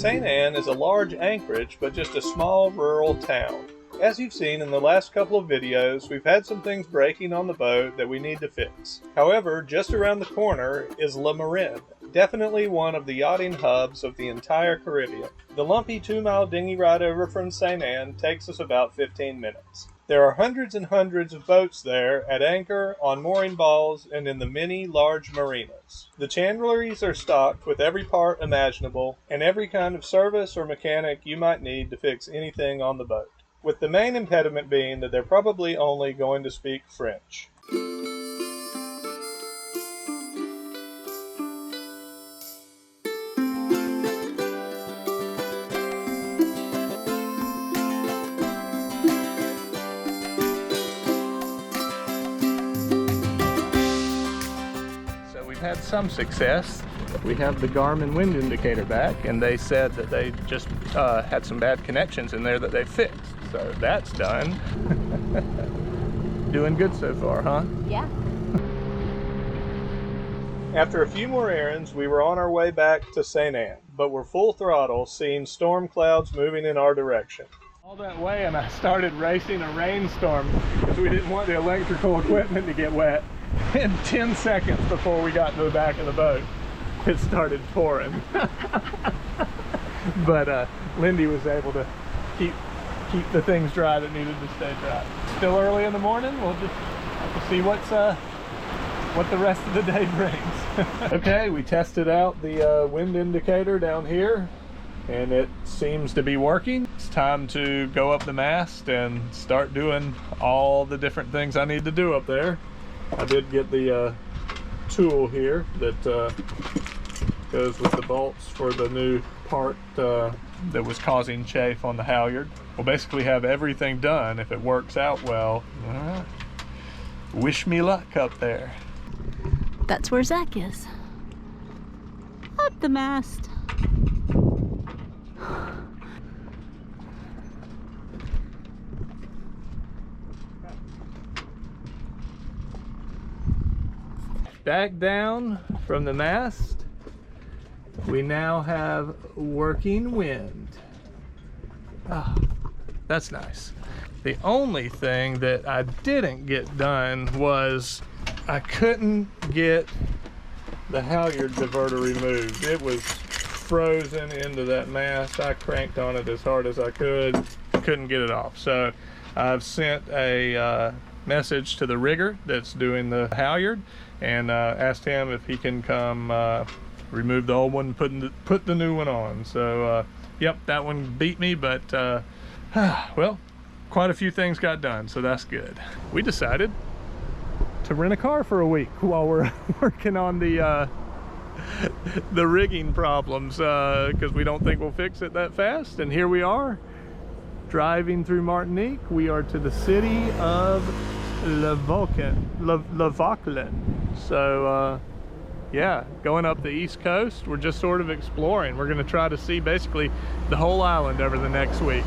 Sainte Anne is a large anchorage, but just a small rural town. As you've seen in the last couple of videos, we've had some things breaking on the boat that we need to fix. However, just around the corner is Le Marin, definitely one of the yachting hubs of the entire Caribbean. The lumpy 2-mile dinghy ride over from Sainte Anne takes us about 15 minutes. There are hundreds and hundreds of boats there at anchor, on mooring balls, and in the many large marinas. The chandleries are stocked with every part imaginable and every kind of service or mechanic you might need to fix anything on the boat, with the main impediment being that they're probably only going to speak French. Had some success. We have the Garmin wind indicator back, and they said that they just had some bad connections in there that they fixed. So that's done. Doing good so far, huh? Yeah. After a few more errands, we were on our way back to Sainte Anne, but we're full throttle, seeing storm clouds moving in our direction. All that way, and I started racing a rainstorm because we didn't want the electrical equipment to get wet. And 10 seconds before we got to the back of the boat, it started pouring. But Lindy was able to keep the things dry that needed to stay dry. Still early in the morning. We'll just have to see what the rest of the day brings. Okay, we tested out the wind indicator down here, and it seems to be working. It's time to go up the mast and start doing all the different things I need to do up there. I did get the tool here that goes with the bolts for the new part that was causing chafe on the halyard. We'll basically have everything done if it works out well. Wish me luck up there. That's where Zach is. Up the mast. Back down from the mast, we now have working wind. Ah, that's nice. The only thing that I didn't get done was I couldn't get the halyard diverter removed. It was frozen into that mast. I cranked on it as hard as I couldn't get it off. So I've sent a message to the rigger that's doing the halyard and asked him if he can come remove the old one and put the new one on. So yep, that one beat me, but well, quite a few things got done, so that's good. We decided to rent a car for a week while we're working on the rigging problems, because we don't think we'll fix it that fast. And here we are driving through Martinique. We are to the city of Le Vauclin. So yeah, going up the east coast. We're just sort of exploring. We're going to try to see basically the whole island over the next week.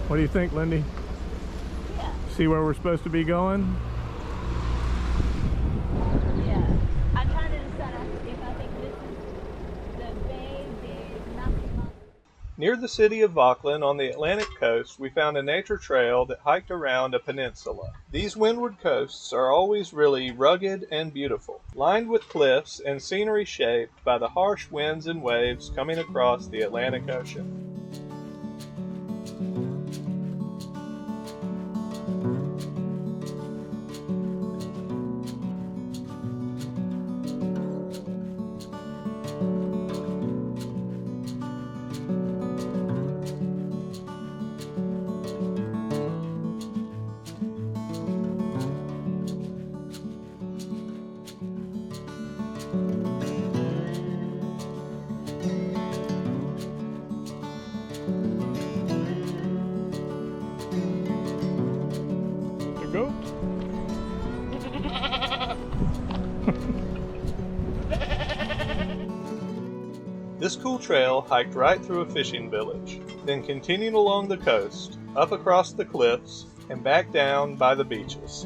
What do you think, Lindy? Yeah. See where we're supposed to be going? Yeah. I'm trying to decide if I think this is the bay, the Martinique. Near the city of Vauclin on the Atlantic coast, we found a nature trail that hiked around a peninsula. These windward coasts are always really rugged and beautiful, lined with cliffs and scenery shaped by the harsh winds and waves coming across the Atlantic Ocean. This cool trail hiked right through a fishing village, then continued along the coast, up across the cliffs, and back down by the beaches.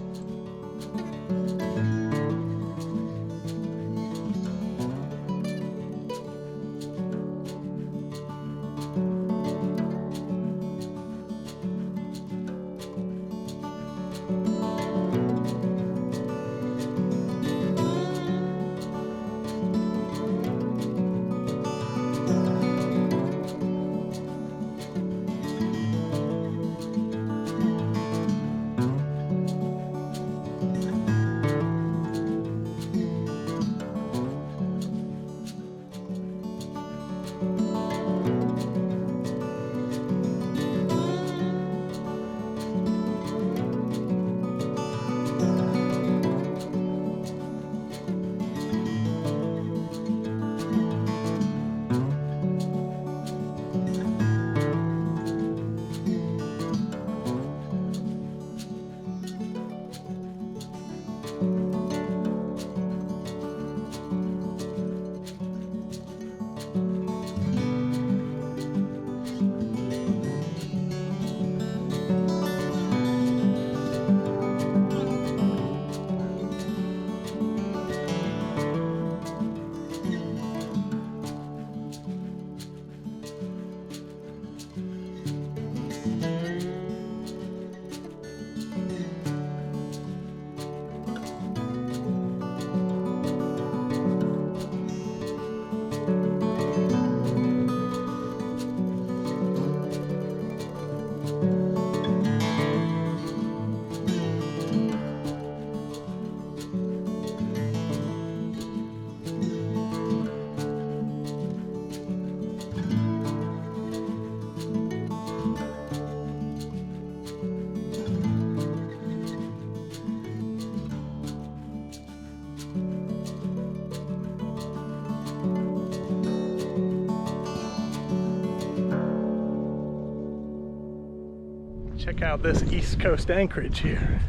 Check out this East Coast anchorage here.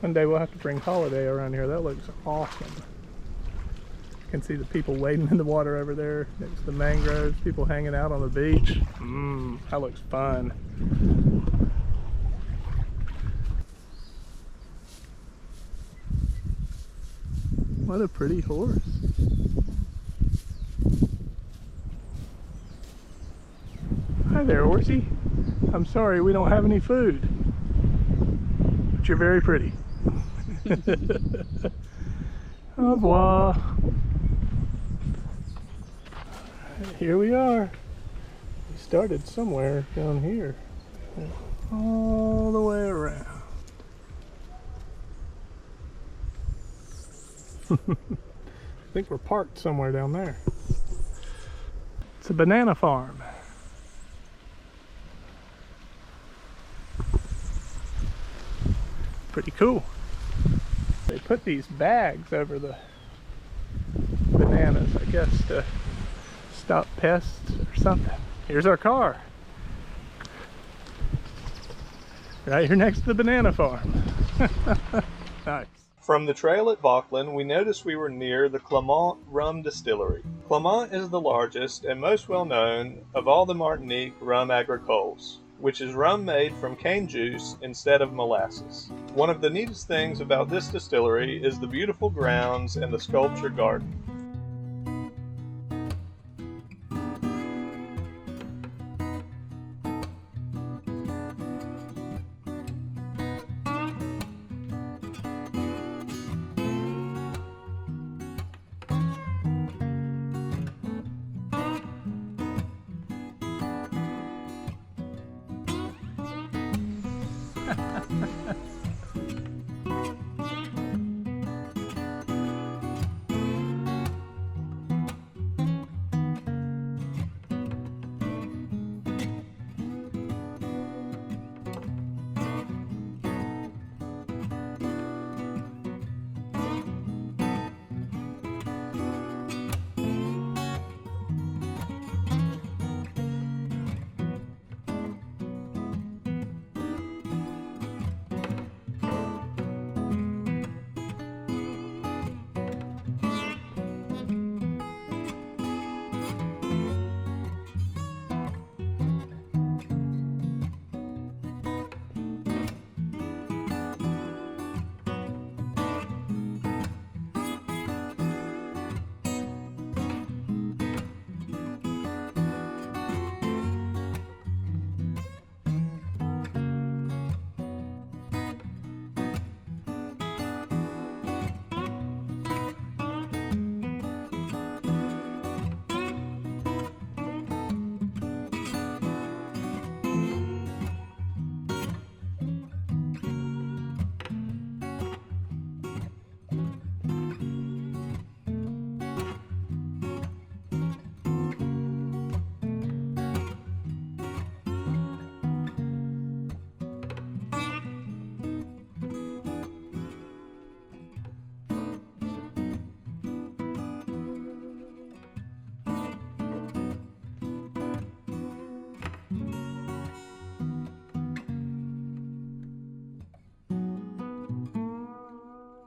One day we'll have to bring Holiday around here. That looks awesome. You can see the people wading in the water over there next to the mangroves, people hanging out on the beach. That looks fun. What a pretty horse. Hi there, horsey. I'm sorry we don't have any food, but you're very pretty. Au revoir. Here we are. We started somewhere down here, all the way around. I think we're parked somewhere down there. It's a banana farm. Pretty cool. They put these bags over the bananas, I guess, to stop pests or something. Here's our car. Right here next to the banana farm. Nice. From the trail at Vauquelin, we noticed we were near the Clement rum distillery. Clement is the largest and most well known of all the Martinique rum agricoles, which is rum made from cane juice instead of molasses. One of the neatest things about this distillery is the beautiful grounds and the sculpture garden.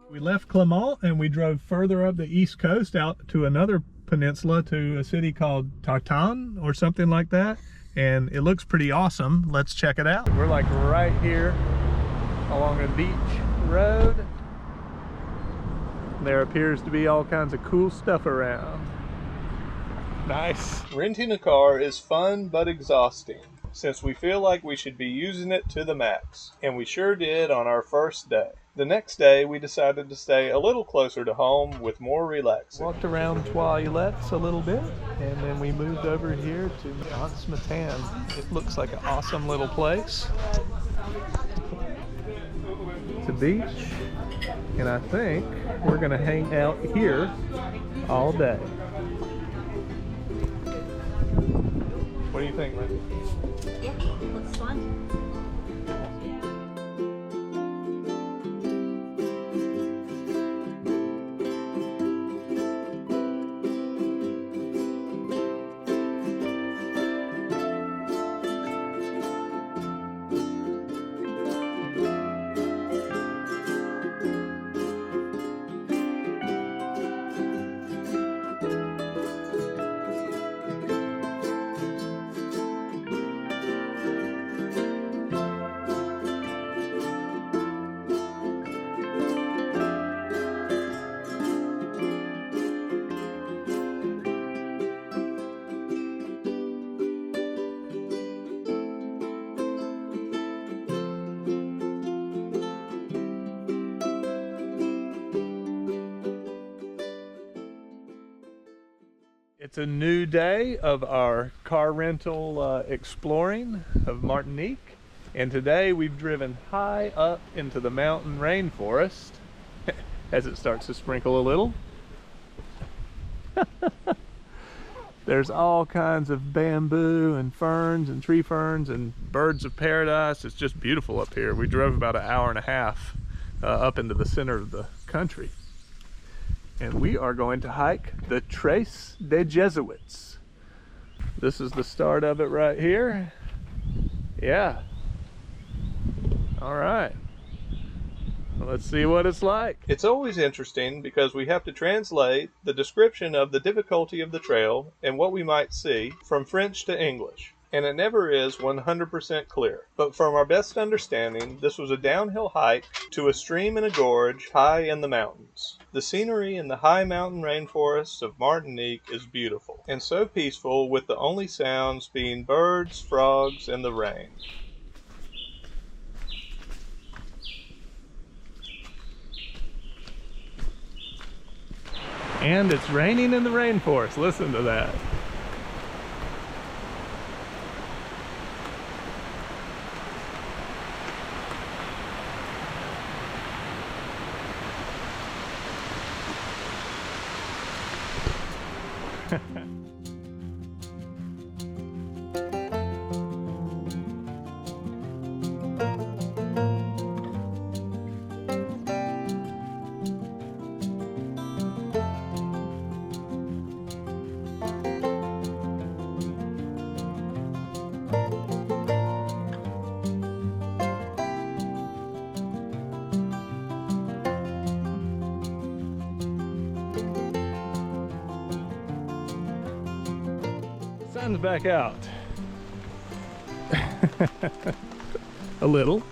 We left Clement and we drove further up the east coast out to another peninsula to a city called Tartan or something like that, and it looks pretty awesome. Let's check it out. We're like right here along a beach road. There appears to be all kinds of cool stuff around. Nice. Renting a car is fun but exhausting, since we feel like we should be using it to the max, and we sure did on our first day. The next day, we decided to stay a little closer to home with more relaxing. Walked around Toilettes a little bit, and then we moved over here to Anse Mitan. It looks like an awesome little place. It's a beach, and I think we're gonna hang out here all day. What do you think, Lindsay? Yeah, looks fun. It's a new day of our car rental exploring of Martinique, and today we've driven high up into the mountain rainforest as it starts to sprinkle a little. There's all kinds of bamboo and ferns and tree ferns and birds of paradise. It's just beautiful up here. We drove about an hour and a half up into the center of the country. And we are going to hike the Trace des Jesuites. This is the start of it right here. Yeah. All right. Let's see what it's like. It's always interesting because we have to translate the description of the difficulty of the trail and what we might see from French to English. And it never is 100% clear. But from our best understanding, this was a downhill hike to a stream in a gorge high in the mountains. The scenery in the high mountain rainforests of Martinique is beautiful, and so peaceful, with the only sounds being birds, frogs, and the rain. And it's raining in the rainforest. Listen to that. Sun's back out. A little.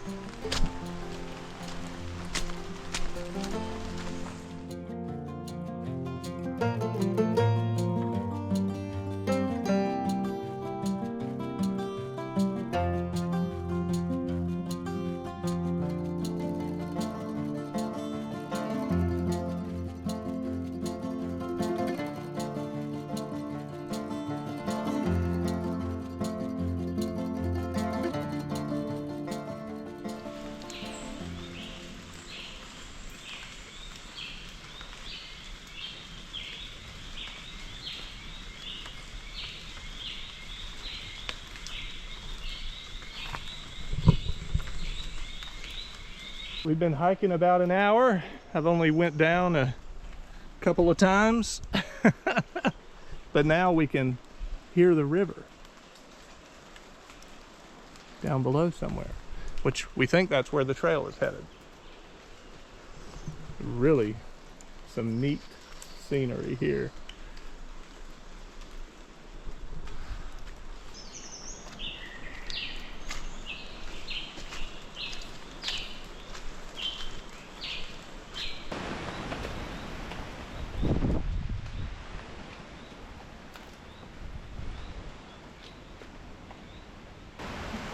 We've been hiking about an hour. I've only went down a couple of times, but now we can hear the river down below somewhere, which we think that's where the trail is headed. Really some neat scenery here.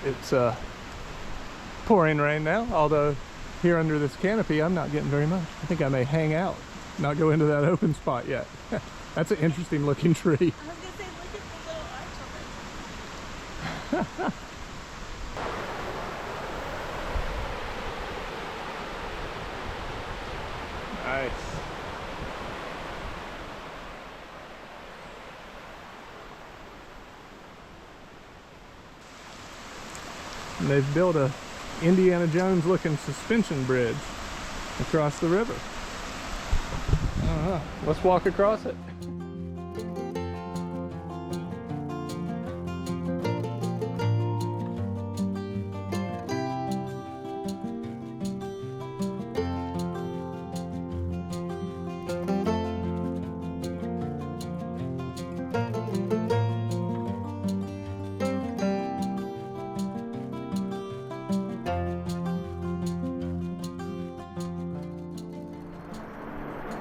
It's pouring rain now, although here under this canopy I'm not getting very much. I think I may hang out, not go into that open spot yet. That's an interesting looking tree. I was gonna say, look at the little arch over it. Nice. And they've built a Indiana Jones looking suspension bridge across the river. Let's walk across it.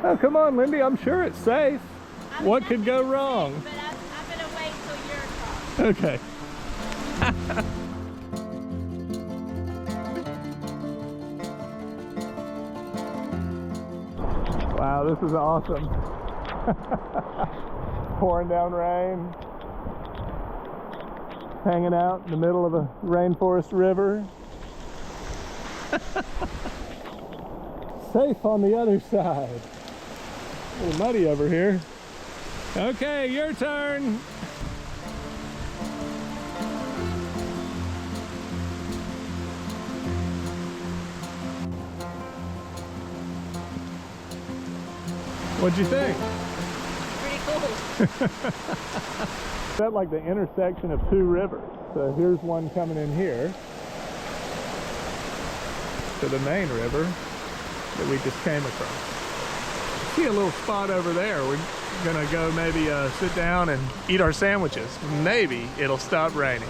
Oh, come on, Lindy. I'm sure it's safe. What could go wrong? But I'm going to wait till you're across. Okay. Wow, this is awesome. pouring down rain. Hanging out in the middle of a rainforest river. Safe on the other side. A little muddy over here. Okay, your turn. What'd you think? Pretty cool. That's like the intersection of two rivers. So here's one coming in here to the main river that we just came across. See a little spot over there. We're gonna go maybe sit down and eat our sandwiches. Maybe it'll stop raining.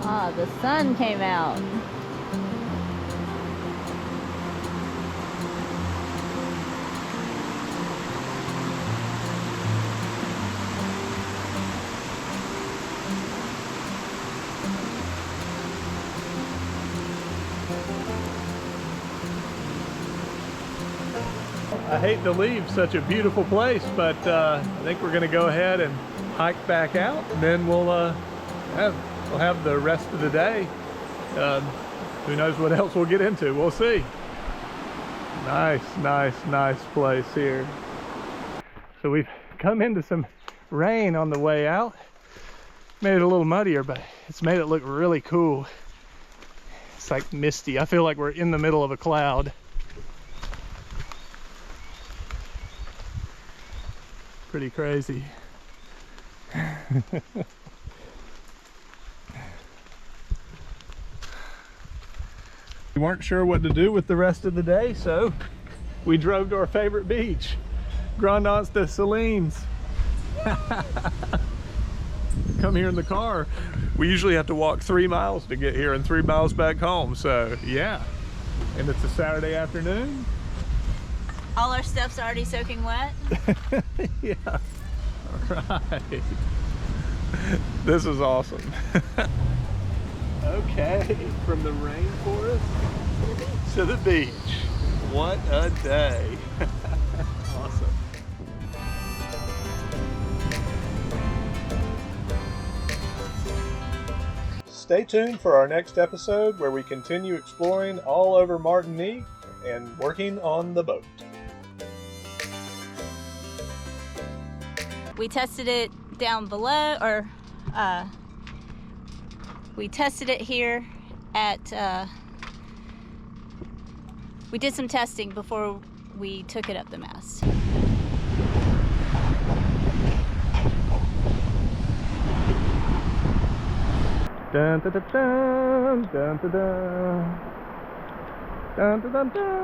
Ah, the sun came out. I hate to leave such a beautiful place, but I think we're gonna go ahead and hike back out, and then we'll have the rest of the day. Who knows what else we'll get into? We'll see. Nice place here. So we've come into some rain on the way out. Made it a little muddier, but it's made it look really cool. It's like misty. I feel like we're in the middle of a cloud. Pretty crazy. We weren't sure what to do with the rest of the day, so we drove to our favorite beach, Grande Anse de Salines. Come here in the car. We usually have to walk 3 miles to get here and 3 miles back home, so yeah. And it's a Saturday afternoon. All our stuff's already soaking wet. Yeah, all right. This is awesome. Okay, from the rainforest to the beach. What a day. Awesome. Stay tuned for our next episode where we continue exploring all over Martinique and working on the boat. We tested it down below, or we tested it here at, we did some testing before we took it up the mast. Dun dun dun dun dun dun dun dun dun dun.